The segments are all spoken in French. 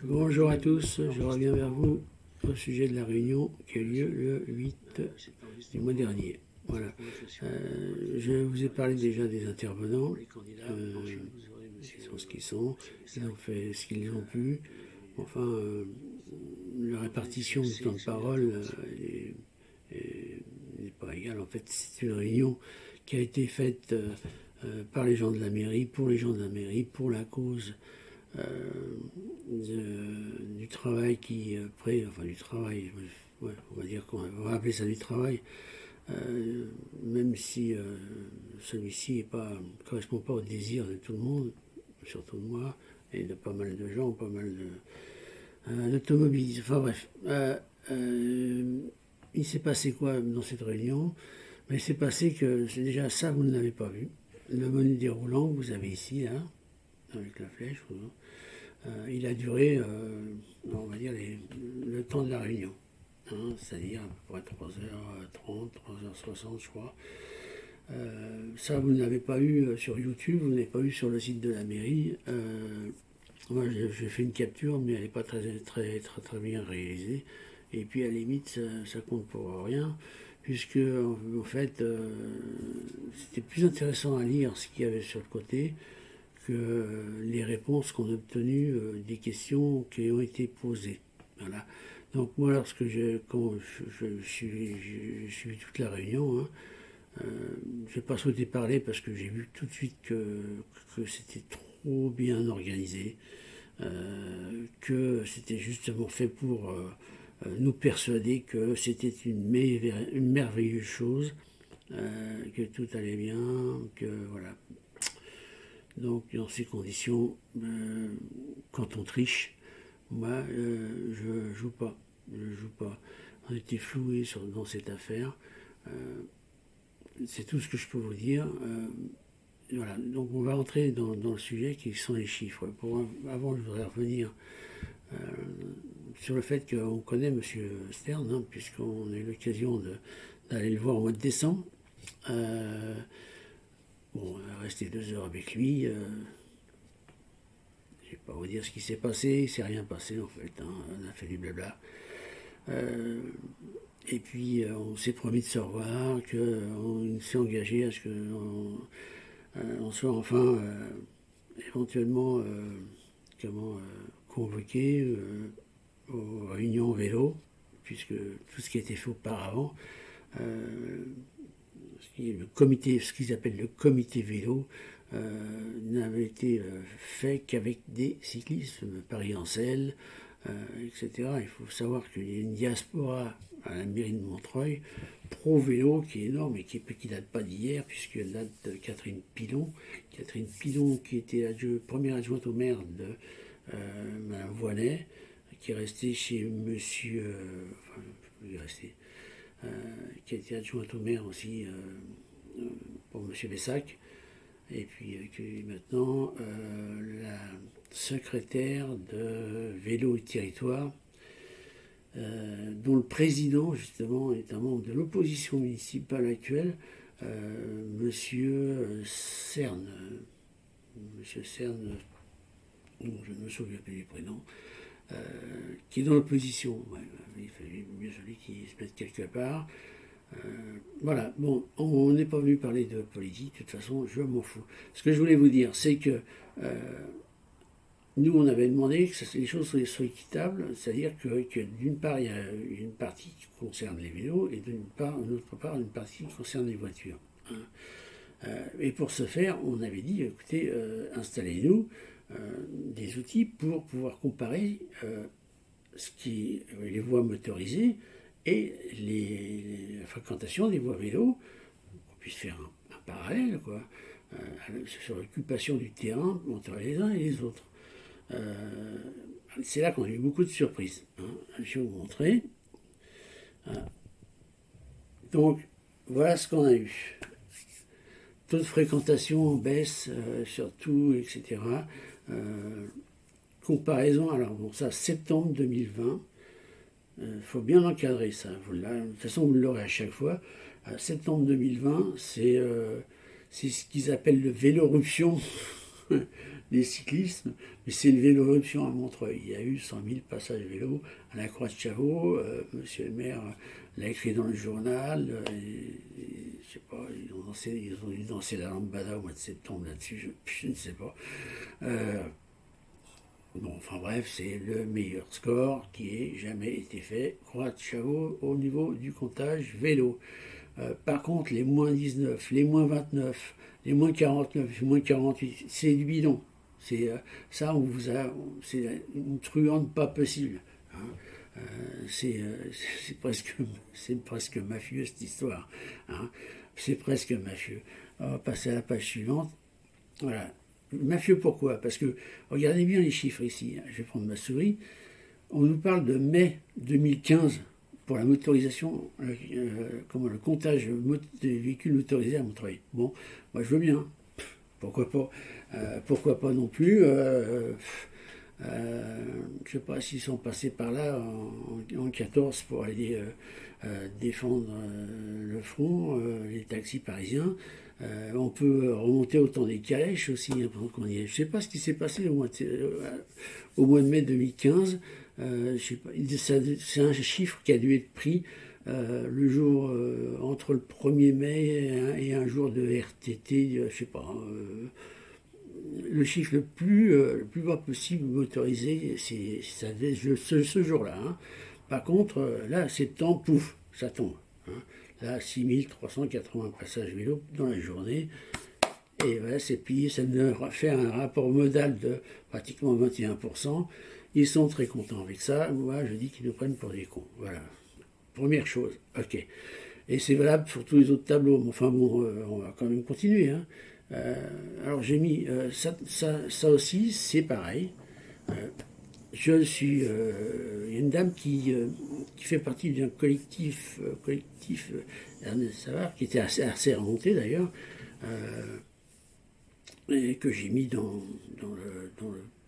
Bonjour à tous, je reviens vers vous au sujet de la réunion qui a eu lieu le 8 du mois dernier. Voilà. Je vous ai parlé déjà des intervenants, ils sont ce qu'ils sont, ils ont fait ce qu'ils ont pu. Enfin, la répartition du temps de parole n'est pas égale. En fait, c'est une réunion qui a été faite par les gens de la mairie, pour les gens de la mairie, pour la cause du travail du travail, ouais, on va dire qu'on va appeler ça du travail, même si celui-ci ne correspond pas au désir de tout le monde, surtout de moi, et de pas mal de gens, pas mal d'automobilistes. Enfin bref, il s'est passé quoi dans cette réunion? Mais il s'est passé que, c'est déjà ça, vous ne l'avez pas vu. Le menu déroulant que vous avez ici, là, avec la flèche, il a duré, on va dire, le temps de la réunion. C'est-à-dire à peu près 3h30, 3h60, je crois. Ça, vous ne l'avez pas eu sur YouTube, vous ne l'avez pas eu sur le site de la mairie. Moi, j'ai fait une capture, mais elle n'est pas très bien réalisée. Et puis, à la limite, ça compte pour rien, puisque, en fait, c'était plus intéressant à lire ce qu'il y avait sur le côté que les réponses qu'on a obtenues des questions qui ont été posées. Voilà. Donc moi, quand je suis toute la réunion, je n'ai pas souhaité parler parce que j'ai vu tout de suite que c'était trop bien organisé, que c'était justement fait pour nous persuader que c'était une merveilleuse chose, que tout allait bien, que voilà. Donc dans ces conditions, quand on triche, moi je joue pas. On était floués dans cette affaire. C'est tout ce que je peux vous dire. Voilà. Donc on va entrer dans le sujet qui sont les chiffres. Avant, je voudrais revenir sur le fait qu'on connaît M. Stern, hein, puisqu'on a eu l'occasion d'aller le voir au mois de décembre. Bon, on a resté 2 heures avec lui. Je ne vais pas vous dire ce qui s'est passé. Il ne s'est rien passé en fait. Hein. On a fait du blabla. Et puis on s'est promis de se revoir, qu'on s'est engagé à ce qu'on soit enfin éventuellement convoqué aux réunions vélo, puisque tout ce qui a été fait auparavant, ce qu'ils appellent le comité vélo, n'avait été fait qu'avec des cyclistes, Paris-Ancel, etc. Il faut savoir qu'il y a une diaspora à la mairie de Montreuil, pro-vélo, qui est énorme et qui ne date pas d'hier, puisqu'elle date de Catherine Pilon. Catherine Pilon, qui était première adjointe au maire de Mme Voinet, qui est restée chez monsieur... qui a été adjointe au maire aussi pour M. Bessac, et puis qui est maintenant la secrétaire de Vélo et Territoire, dont le président justement est un membre de l'opposition municipale actuelle, M. Cerne. Monsieur Cerne, je ne me souviens plus du prénom, qui est dans l'opposition. Ouais, il fallait bien celui qui se mette quelque part. Voilà, bon, on n'est pas venu parler de politique, de toute façon, je m'en fous. Ce que je voulais vous dire, c'est que nous, on avait demandé que les choses soient équitables, c'est-à-dire que d'une part, il y a une partie qui concerne les vélos, et d'autre part, une partie qui concerne les voitures. Hein. Et pour ce faire, on avait dit, écoutez, installez-nous des outils pour pouvoir comparer les voies motorisées et la fréquentation des voies vélos, qu'on puisse faire un parallèle, quoi, sur l'occupation du terrain entre les uns et les autres. C'est là qu'on a eu beaucoup de surprises. Hein. Je vais vous montrer. Donc, voilà ce qu'on a eu. Taux de fréquentation en baisse, surtout, etc. Comparaison, alors bon, ça, septembre 2020. Il faut bien encadrer ça. De toute façon, vous l'aurez à chaque fois. Septembre 2020, c'est ce qu'ils appellent le véloruption des cyclistes, mais c'est une vélo-éruption à Montreuil. Il y a eu 100 000 passages vélo à la Croix de Chavaux. Monsieur le maire l'a écrit dans le journal. Je sais pas, ils ont dû danser la lambada au mois de septembre là-dessus, je ne sais pas. Bon, enfin bref, c'est le meilleur score qui ait jamais été fait. Croix de Chavaux au niveau du comptage vélo. Par contre, les moins 19, les moins 29, les moins 49, les moins 48, c'est du bidon. C'est ça, c'est une truande pas possible. Hein. C'est presque mafieux cette histoire. Hein. C'est presque mafieux. On va passer à la page suivante. Voilà. Mafieux pourquoi? Parce que, regardez bien les chiffres ici. Je vais prendre ma souris. On nous parle de mai 2015 pour la motorisation, le comptage des véhicules motorisés à Montreuil. Bon, moi je veux bien. Pourquoi pas? Pourquoi pas non plus? Je ne sais pas s'ils sont passés par là en 14 pour aller défendre le front, les taxis parisiens. On peut remonter au temps des calèches aussi, hein, pendant qu'on y est. Je ne sais pas ce qui s'est passé au mois de mai 2015. Je sais pas, c'est un chiffre qui a dû être pris le jour entre le 1er mai et un jour de RTT, je ne sais pas. Le chiffre le plus bas possible motorisé, c'est ce jour-là. Hein. Par contre, là, septembre, pouf, ça tombe. Hein. Là, 6380 passages vélo dans la journée. Et voilà, c'est plié, ça nous fait un rapport modal de pratiquement 21%. Ils sont très contents avec ça. Moi, je dis qu'ils nous prennent pour des cons. Voilà. Première chose. OK. Et c'est valable pour tous les autres tableaux. Enfin bon, on va quand même continuer. Hein. Alors j'ai mis ça aussi, c'est pareil. Je suis, il y a une dame qui fait partie d'un collectif Ernest Savard, qui était assez remonté d'ailleurs, et que j'ai mis dans le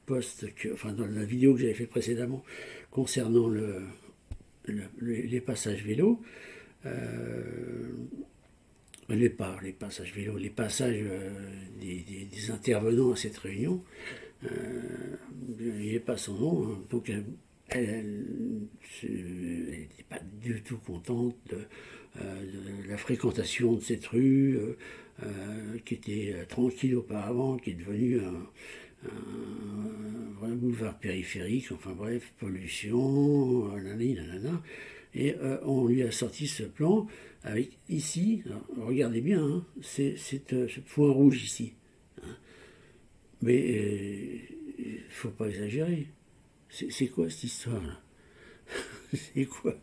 post, dans la vidéo que j'avais fait précédemment concernant les passages vélo. Les passages vélo, les passages des intervenants à cette réunion. Il n'y a pas son nom, hein. Donc elle n'était pas du tout contente de la fréquentation de cette rue qui était tranquille auparavant, qui est devenue un vrai boulevard périphérique, enfin bref, pollution, nanana. Et on lui a sorti ce plan avec ici, alors, regardez bien, hein, c'est ce point rouge ici. Hein. Mais il ne faut pas exagérer. C'est quoi cette histoire-là? C'est quoi?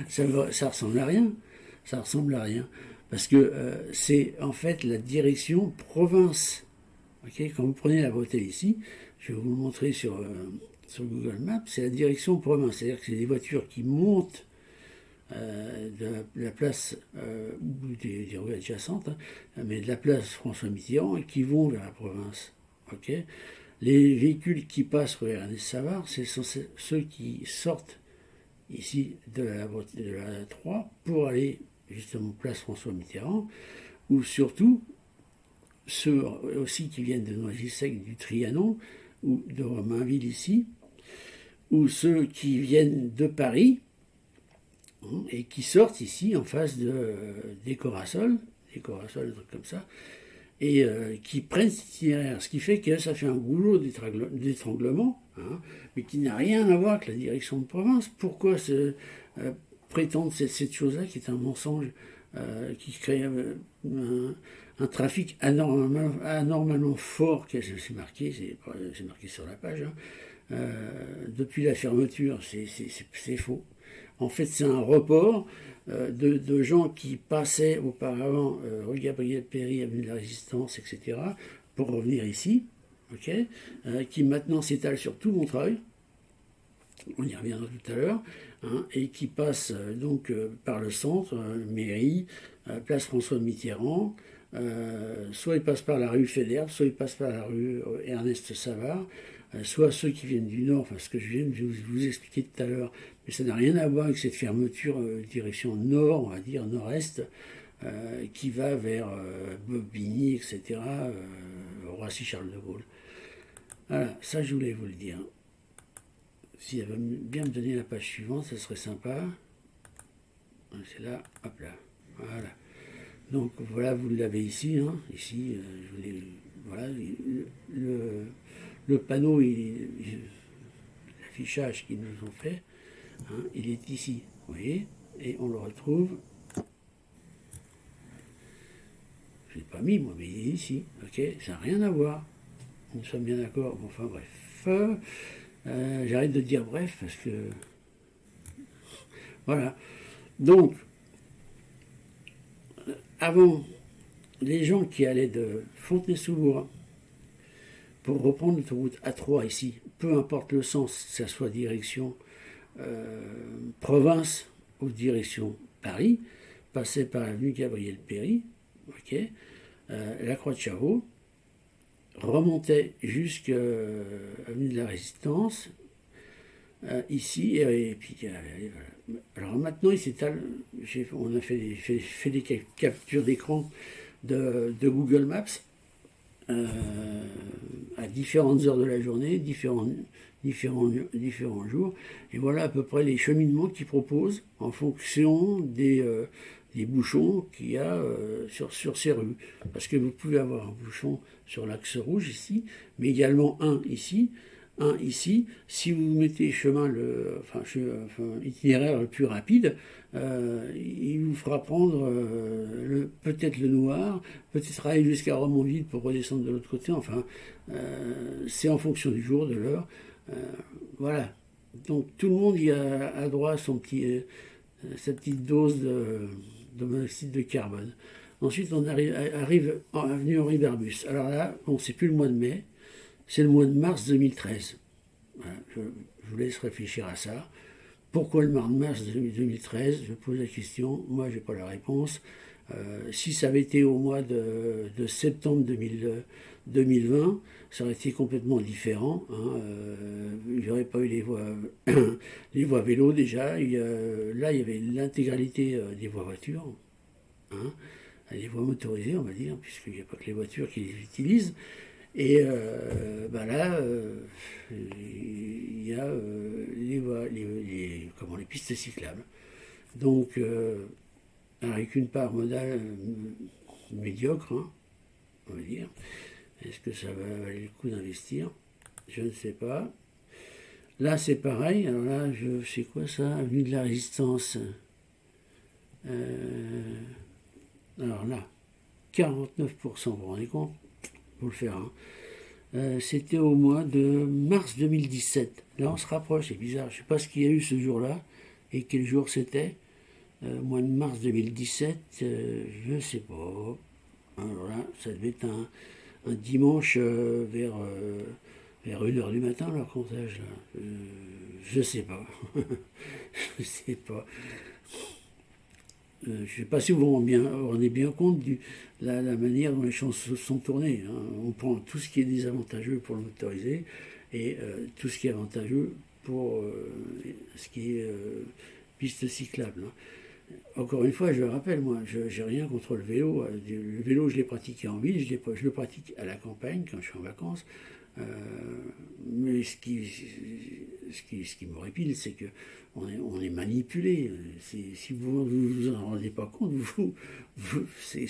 Ça ressemble à rien. Ça ressemble à rien. Parce que c'est en fait la direction province. Okay, quand vous prenez la bretelle ici, je vais vous le montrer sur Google Maps, c'est la direction province. C'est-à-dire que c'est des voitures qui montent de la place, ou des rues adjacentes, hein, mais de la place François Mitterrand, et qui vont vers la province. Okay, les véhicules qui passent rue Ernest Savard, ce sont ceux qui sortent ici de la 3 pour aller justement place François Mitterrand, ou surtout ceux aussi qui viennent de Noisy-le-Sec, du Trianon, ou de Romainville ici, ou ceux qui viennent de Paris, et qui sortent ici en face des Corasols, des trucs comme ça, et qui prennent cet itinéraire, ce qui fait que ça fait un goulot d'étranglement, hein, mais qui n'a rien à voir avec la direction de province. Pourquoi prétendre cette chose-là qui est un mensonge, qui crée un trafic anormalement fort, c'est marqué sur la page, hein, depuis la fermeture, c'est faux. En fait, c'est un report de gens qui passaient auparavant rue Gabriel Péri, avenue de la Résistance, etc., pour revenir ici, okay, qui maintenant s'étale sur tout Montreuil, on y reviendra tout à l'heure, hein, et qui passe donc par le centre, mairie, place François Mitterrand, soit ils passent par la rue Fédère, soit ils passent par la rue Ernest Savard, soit ceux qui viennent du nord, enfin ce que je viens de vous expliquer tout à l'heure, mais ça n'a rien à voir avec cette fermeture direction nord, on va dire nord-est, qui va vers Bobigny, etc., Roissy-Charles de Gaulle. Voilà, ça je voulais vous le dire. Si elle veut bien me donner la page suivante, ça serait sympa. C'est là, hop là. Voilà. Donc voilà, vous l'avez ici. Hein. Ici, je voulais, voilà, le panneau, l'affichage qu'ils nous ont fait, hein, il est ici. Vous voyez? Et on le retrouve. Je ne l'ai pas mis, moi, mais il est ici. Ok? Ça n'a rien à voir. Nous sommes bien d'accord. Bon, enfin bref. J'arrête de dire bref parce que. Voilà. Donc, avant, les gens qui allaient de Fontenay-sous-Bois pour reprendre l'autoroute A3 ici, peu importe le sens, que ce soit direction province ou direction Paris, passaient par l'avenue Gabriel-Péri, ok, la Croix de Chavaux, remontait jusqu'à l'avenue de la Résistance, ici, et puis voilà. Alors maintenant, il s'étale, on a fait des captures d'écran de Google Maps à différentes heures de la journée, différents jours, et voilà à peu près les cheminements qu'ils proposent en fonction des bouchons qu'il y a sur ces rues. Parce que vous pouvez avoir un bouchon sur l'axe rouge ici, mais également un ici, si vous mettez itinéraire le plus rapide, il vous fera prendre peut-être le noir, peut-être aller jusqu'à Romainville pour redescendre de l'autre côté, enfin, c'est en fonction du jour, de l'heure. Voilà. Donc tout le monde y a droit à sa petite dose de monoxyde de carbone. Ensuite, on arrive en avenue Henri Barbus. Alors là, bon, c'est plus le mois de mai, c'est le mois de mars 2013. Voilà, je vous laisse réfléchir à ça. Pourquoi le mois de mars 2013? Je pose la question, moi j'ai pas la réponse. Si ça avait été au mois de septembre 2020, ça aurait été complètement différent. Hein. Il n'y aurait pas eu les voies vélo déjà. Là, il y avait l'intégralité des voies voitures, hein, les voies motorisées, on va dire, puisqu'il n'y a pas que les voitures qui les utilisent. Et là, il y a les pistes cyclables. Donc, avec une part modale médiocre, hein, on va dire. Est-ce que ça va valer le coup d'investir? Je ne sais pas. Là, c'est pareil. Alors là, c'est quoi ça? Avenue de la Résistance. Alors là, 49%, vous vous rendez compte? Faut le faire. Hein. C'était au mois de mars 2017. Là, on se rapproche, c'est bizarre. Je ne sais pas ce qu'il y a eu ce jour-là et quel jour c'était. Mois de mars 2017, je ne sais pas. Alors là, ça devait être un dimanche vers 1h du matin, leur comptage. Là. Je ne sais pas. Je ne sais pas. Je ne sais pas si vous vous rendez bien compte de la manière dont les choses se sont tournées. Hein. On prend tout ce qui est désavantageux pour le motorisé et tout ce qui est avantageux pour ce qui est piste cyclable. Hein. Encore une fois, je le rappelle, moi, je n'ai rien contre le vélo. Le vélo, je l'ai pratiqué en ville, je le pratique à la campagne quand je suis en vacances. Mais ce qui me répile, c'est que on est manipulé. Si vous ne vous en rendez pas compte, c'est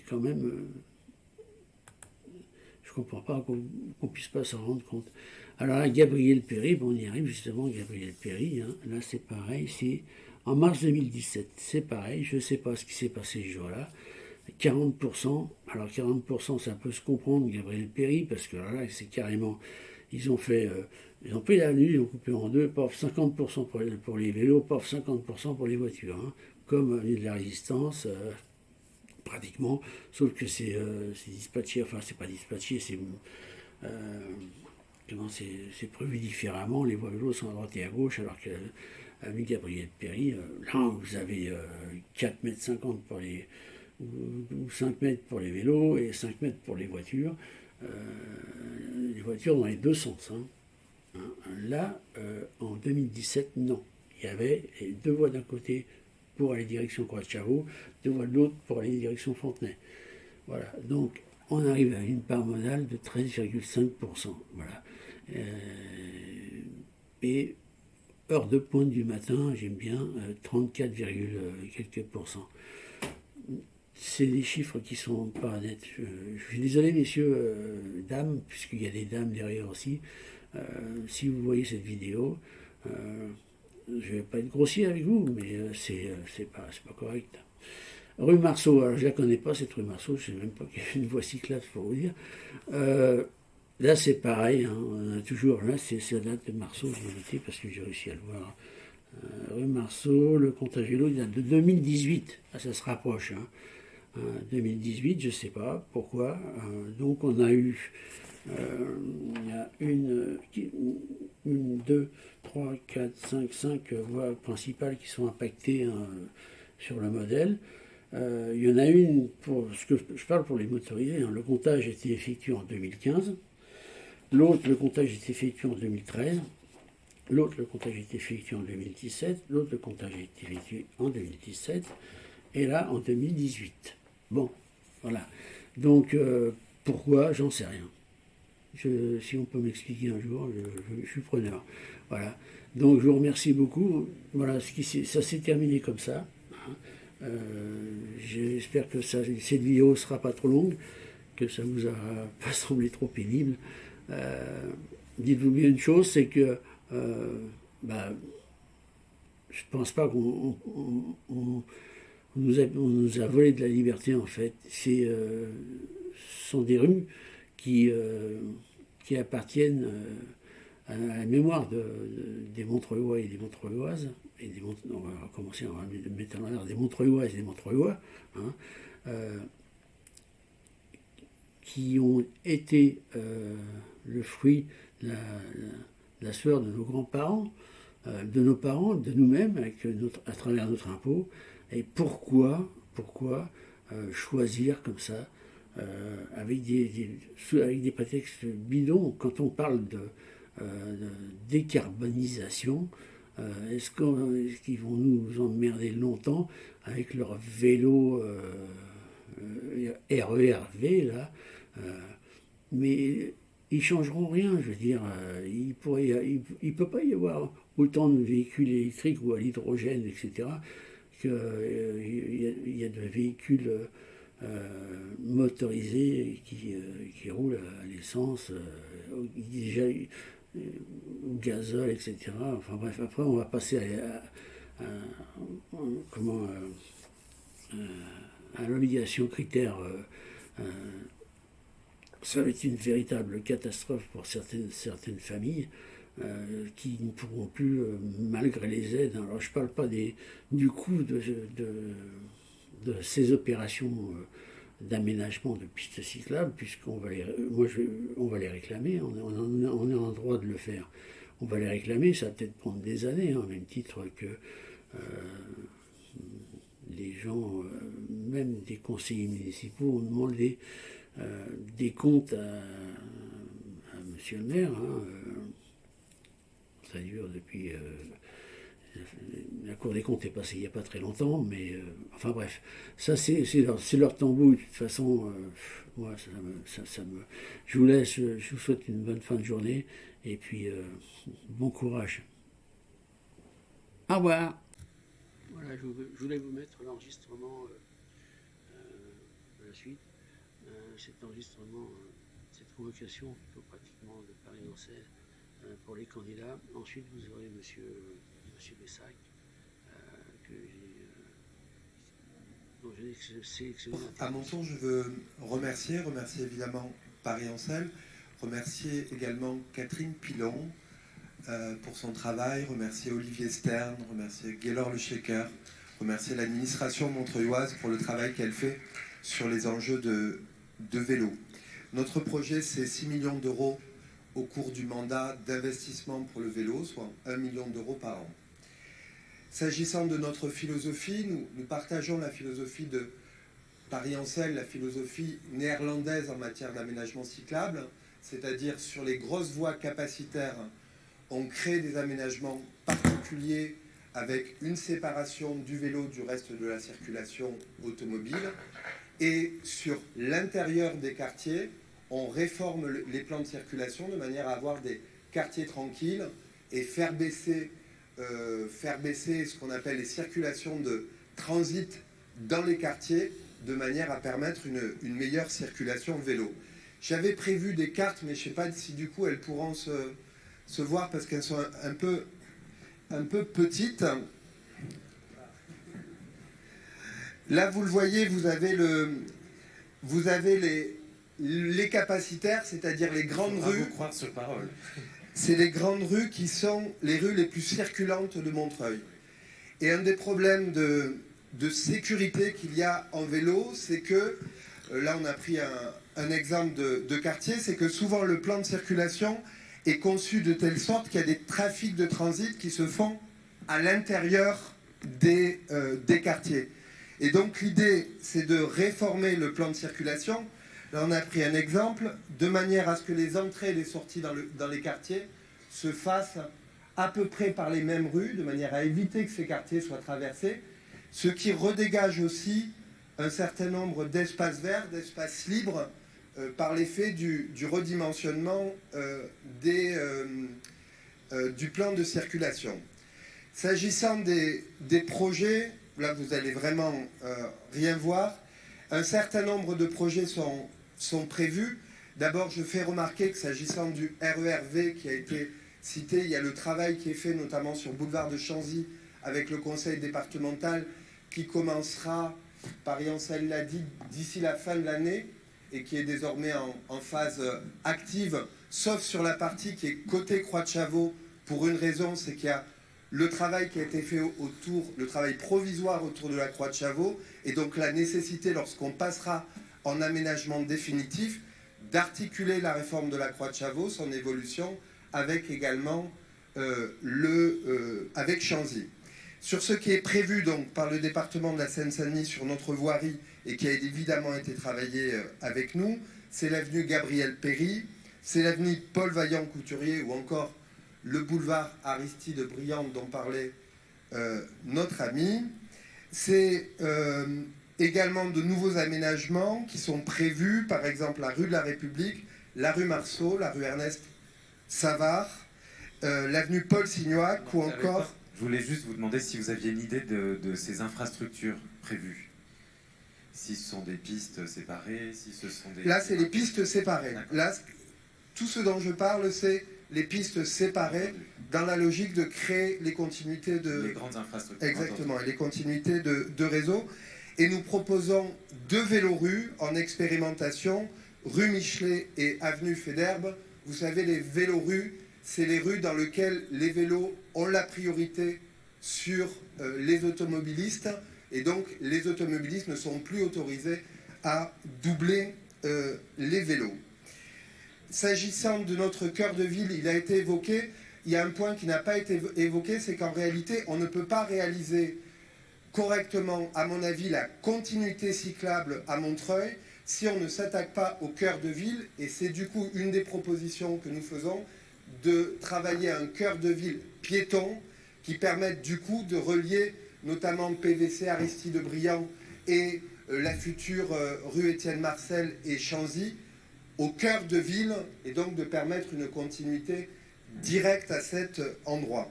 quand même. Je ne comprends pas qu'on puisse pas s'en rendre compte. Alors là, Gabriel Péri, bon, on y arrive justement, Gabriel Péri. Hein, là, c'est pareil, c'est en mars 2017. C'est pareil, je ne sais pas ce qui s'est passé ce jour-là. 40%, alors 40%, ça peut se comprendre, Gabriel Péri, parce que là, c'est carrément, ils ont pris l'avenue, ils ont coupé en deux, pof, 50% pour les vélos, pof, 50% pour les voitures, hein, comme de la Résistance, pratiquement, sauf que c'est dispatché, enfin, c'est pas dispatché, c'est prévu différemment, les voies vélos sont à droite et à gauche, alors que l'avenue Gabriel Péri, là, vous avez 4,50 m pour ou 5 mètres pour les vélos et 5 mètres pour les voitures dans les deux sens. Hein. Là, en 2017, non. Il y avait deux voies d'un côté pour aller direction Croix de Chavaux, deux voies de l'autre pour aller direction Fontenay. Voilà. Donc, on arrive à une part modale de 13,5%. Voilà. Et heure de pointe du matin, j'aime bien 34, quelques pourcents. C'est des chiffres qui sont pas nets. Je suis désolé, messieurs, dames, puisqu'il y a des dames derrière aussi. Si vous voyez cette vidéo, je ne vais pas être grossier avec vous, mais c'est pas correct. Rue Marceau, alors je ne la connais pas cette rue Marceau, je ne sais même pas qu'il y a une voie cyclable pour vous dire. Là c'est pareil, hein, on a toujours, là c'est la date de Marceau, je l'ai noté parce que j'ai réussi à le voir. Rue Marceau, le comptage vélo, il date de 2018, ah, ça se rapproche. Hein. 2018, je ne sais pas pourquoi. Donc on a eu il y a une, 2, 3, 4, 5 voies principales qui sont impactées sur le modèle. Il y en a une, pour ce que je parle pour les motorisés, hein, le comptage a été effectué en 2015. L'autre, le comptage a été effectué en 2013. L'autre, le comptage a été effectué en 2017. L'autre, le comptage a été effectué en 2017. Et là, en 2018. Bon, voilà. Donc, pourquoi, j'en sais rien. Si on peut m'expliquer un jour, je suis preneur. Voilà. Donc, je vous remercie beaucoup. Voilà, ça s'est terminé comme ça. J'espère que cette vidéo ne sera pas trop longue, que ça ne vous a pas semblé trop pénible. Dites-vous bien une chose, c'est que je pense pas qu'on nous a volé de la liberté en fait. Ce sont des rues qui appartiennent à la mémoire des Montreuillois et des Montreuilloises, on va commencer à mettre en l'air des Montreuilloises et des Montreuillois, hein, qui ont été le fruit de la sueur de nos grands-parents, de nos parents, de nous-mêmes, à travers notre impôt. Et pourquoi choisir comme ça, avec des prétextes bidons, quand on parle de décarbonisation, est-ce qu'ils vont nous emmerder longtemps avec leur vélo RERV là, mais ils changeront rien, je veux dire. Il ne peut pas y avoir autant de véhicules électriques ou à l'hydrogène, etc., qu'il y a de véhicules motorisés qui roulent à l'essence, déjà au gazole, etc. Enfin bref, après on va passer à l'obligation critère. Ça va être une véritable catastrophe pour certaines familles qui ne pourront plus, malgré les aides. Alors je ne parle pas du coût de ces opérations d'aménagement de pistes cyclables, puisqu'on va on va les réclamer, on est en droit de le faire. On va les réclamer, ça va peut-être prendre des années, hein, au même titre que les gens, même des conseillers municipaux, ont demandé des comptes à monsieur le maire. Hein, ça dure depuis... la Cour des comptes est passée il n'y a pas très longtemps, mais enfin bref, ça c'est leur tambouille. De toute façon, moi, je vous laisse, je vous souhaite une bonne fin de journée, et puis bon courage. Au revoir. Voilà, je voulais vous mettre l'enregistrement de la suite. Cet enregistrement, cette convocation plutôt pratiquement de Paris-Nancy pour les candidats. Ensuite, vous aurez monsieur Bessac, dont j'ai sélectionné. À mon tour, je veux remercier évidemment Paris-Ancel, remercier également Catherine Pilon pour son travail, remercier Olivier Stern, remercier Gaylor Le Shaker, remercier l'administration montreuilloise pour le travail qu'elle fait sur les enjeux de vélo. Notre projet, c'est 6 millions d'euros au cours du mandat d'investissement pour le vélo, soit 1 million d'euros par an. S'agissant de notre philosophie, nous partageons la philosophie de Paris-Ancel, la philosophie néerlandaise en matière d'aménagement cyclable, c'est-à-dire sur les grosses voies capacitaires, on crée des aménagements particuliers avec une séparation du vélo du reste de la circulation automobile. Et sur l'intérieur des quartiers, on réforme les plans de circulation de manière à avoir des quartiers tranquilles et faire baisser ce qu'on appelle les circulations de transit dans les quartiers de manière à permettre une meilleure circulation vélo. J'avais prévu des cartes, mais je ne sais pas si du coup elles pourront se voir parce qu'elles sont un peu petites. Là, vous le voyez, vous avez les capacitaires, c'est-à-dire les grandes rues. Vous croire sur parole. C'est les grandes rues qui sont les rues les plus circulantes de Montreuil. Et un des problèmes de sécurité qu'il y a en vélo, c'est que, là on a pris un exemple de quartier, c'est que souvent le plan de circulation est conçu de telle sorte qu'il y a des trafics de transit qui se font à l'intérieur des quartiers. Et donc l'idée, c'est de réformer le plan de circulation. Là, on a pris un exemple, de manière à ce que les entrées et les sorties dans les quartiers se fassent à peu près par les mêmes rues, de manière à éviter que ces quartiers soient traversés, ce qui redégage aussi un certain nombre d'espaces verts, d'espaces libres, par l'effet du redimensionnement du plan de circulation. S'agissant des projets, là vous allez vraiment rien voir, un certain nombre de projets sont prévus. D'abord, je fais remarquer que s'agissant du RERV qui a été cité, il y a le travail qui est fait notamment sur boulevard de Chanzy avec le conseil départemental qui commencera, Paris-Ancel l'a dit, d'ici la fin de l'année et qui est désormais en phase active, sauf sur la partie qui est côté Croix-de-Chavaux, pour une raison, c'est qu'il y a le travail qui a été fait le travail provisoire autour de la Croix-de-Chavaux, et donc la nécessité, lorsqu'on passera en aménagement définitif, d'articuler la réforme de la Croix-de-Chavaux, son évolution, avec également avec Chanzy. Sur ce qui est prévu donc par le département de la Seine-Saint-Denis sur notre voirie et qui a évidemment été travaillé avec nous, c'est l'avenue Gabriel Péry, c'est l'avenue Paul Vaillant-Couturier ou encore le boulevard Aristide Briand dont parlait notre ami. C'est également de nouveaux aménagements qui sont prévus, par exemple la rue de la République, la rue Marceau, la rue Ernest Savard, l'avenue Paul Signoac ou encore... Je voulais juste vous demander si vous aviez une idée de ces infrastructures prévues. Si ce sont des pistes séparées, si ce sont des... Là, c'est les pistes séparées. Là, tout ce dont je parle, c'est les pistes séparées dans la logique de créer les continuités de... Les grandes infrastructures. Exactement, et les continuités de réseau. Et nous proposons 2 vélorues en expérimentation, rue Michelet et avenue Faidherbe. Vous savez, les vélorues, c'est les rues dans lesquelles les vélos ont la priorité sur les automobilistes. Et donc, les automobilistes ne sont plus autorisés à doubler les vélos. S'agissant de notre cœur de ville, il a été évoqué. Il y a un point qui n'a pas été évoqué, c'est qu'en réalité, on ne peut pas réaliser correctement, à mon avis, la continuité cyclable à Montreuil si on ne s'attaque pas au cœur de ville. Et c'est du coup une des propositions que nous faisons, de travailler à un cœur de ville piéton qui permette du coup de relier notamment PVC, Aristide Briand et la future rue Étienne Marcel et Chanzy au cœur de ville et donc de permettre une continuité directe à cet endroit.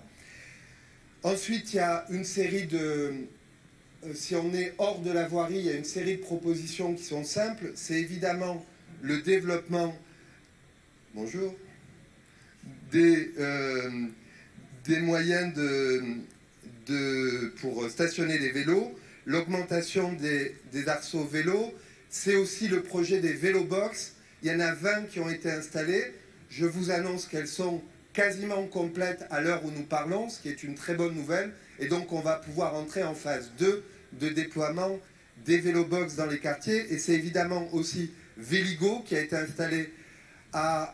Ensuite, il y a une série de... si on est hors de la voirie, il y a une série de propositions qui sont simples. C'est évidemment le développement... Bonjour. Des moyens pour stationner les vélos, l'augmentation des arceaux vélos, c'est aussi le projet des vélobox. Il y en a 20 qui ont été installés. Je vous annonce qu'elles sont quasiment complètes à l'heure où nous parlons, ce qui est une très bonne nouvelle. Et donc on va pouvoir entrer en phase 2 de déploiement des vélobox dans les quartiers. Et c'est évidemment aussi Véligo qui a été installé à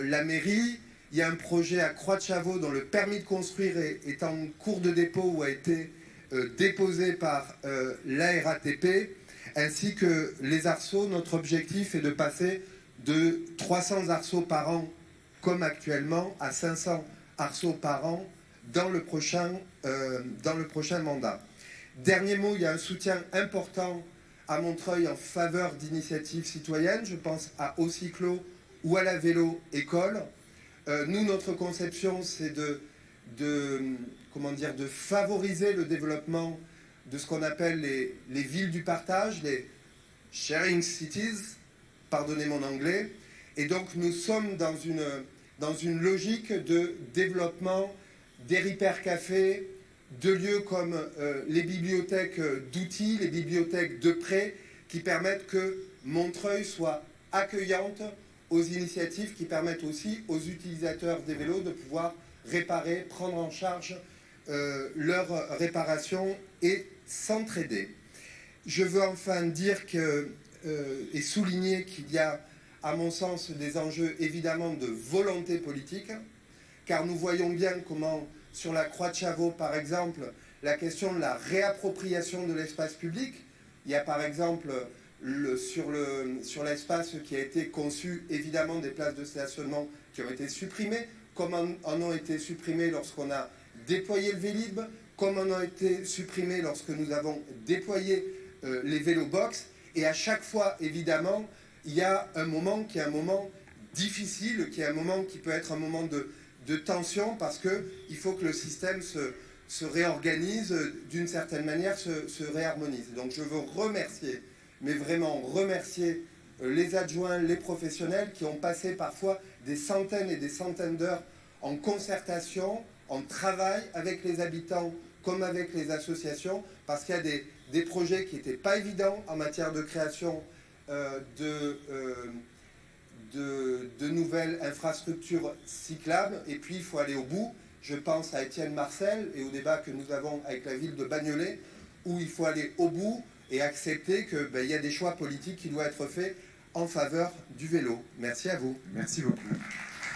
la mairie. Il y a un projet à Croix-de-Chavaux dont le permis de construire est en cours de dépôt ou a été déposé par la RATP, ainsi que les arceaux. Notre objectif est de passer de 300 arceaux par an, comme actuellement, à 500 arceaux par an dans le prochain mandat. Dernier mot, il y a un soutien important à Montreuil en faveur d'initiatives citoyennes. Je pense à Ocyclo ou à la vélo école. Nous, notre conception, c'est de favoriser le développement de ce qu'on appelle les villes du partage, les sharing cities, pardonnez mon anglais. Et donc nous sommes dans une logique de développement des hypercafés, de lieux comme les bibliothèques d'outils, les bibliothèques de prêt, qui permettent que Montreuil soit accueillante aux initiatives qui permettent aussi aux utilisateurs des vélos de pouvoir réparer, prendre en charge leur réparation et s'entraider. Je veux enfin dire et souligner qu'il y a, à mon sens, des enjeux évidemment de volonté politique, car nous voyons bien comment, sur la Croix de Chavaux par exemple, la question de la réappropriation de l'espace public, il y a par exemple sur l'espace qui a été conçu, évidemment des places de stationnement qui ont été supprimées, comme en ont été supprimées lorsqu'on a déployé le Vélib, comme en ont été supprimées lorsque nous avons déployé les vélobox. Et à chaque fois, évidemment, il y a un moment qui est un moment difficile, qui est un moment qui peut être un moment de tension, parce qu'il faut que le système se réorganise, d'une certaine manière, se réharmonise. Donc je veux remercier, mais vraiment remercier les adjoints, les professionnels qui ont passé parfois des centaines et des centaines d'heures en concertation, en travail avec les habitants comme avec les associations, parce qu'il y a des projets qui n'étaient pas évidents en matière de création de nouvelles infrastructures cyclables, et puis il faut aller au bout. Je pense à Étienne Marcel et au débat que nous avons avec la ville de Bagnolet, où il faut aller au bout et accepter qu'il y a des choix politiques qui doivent être faits en faveur du vélo. Merci à vous. Merci beaucoup.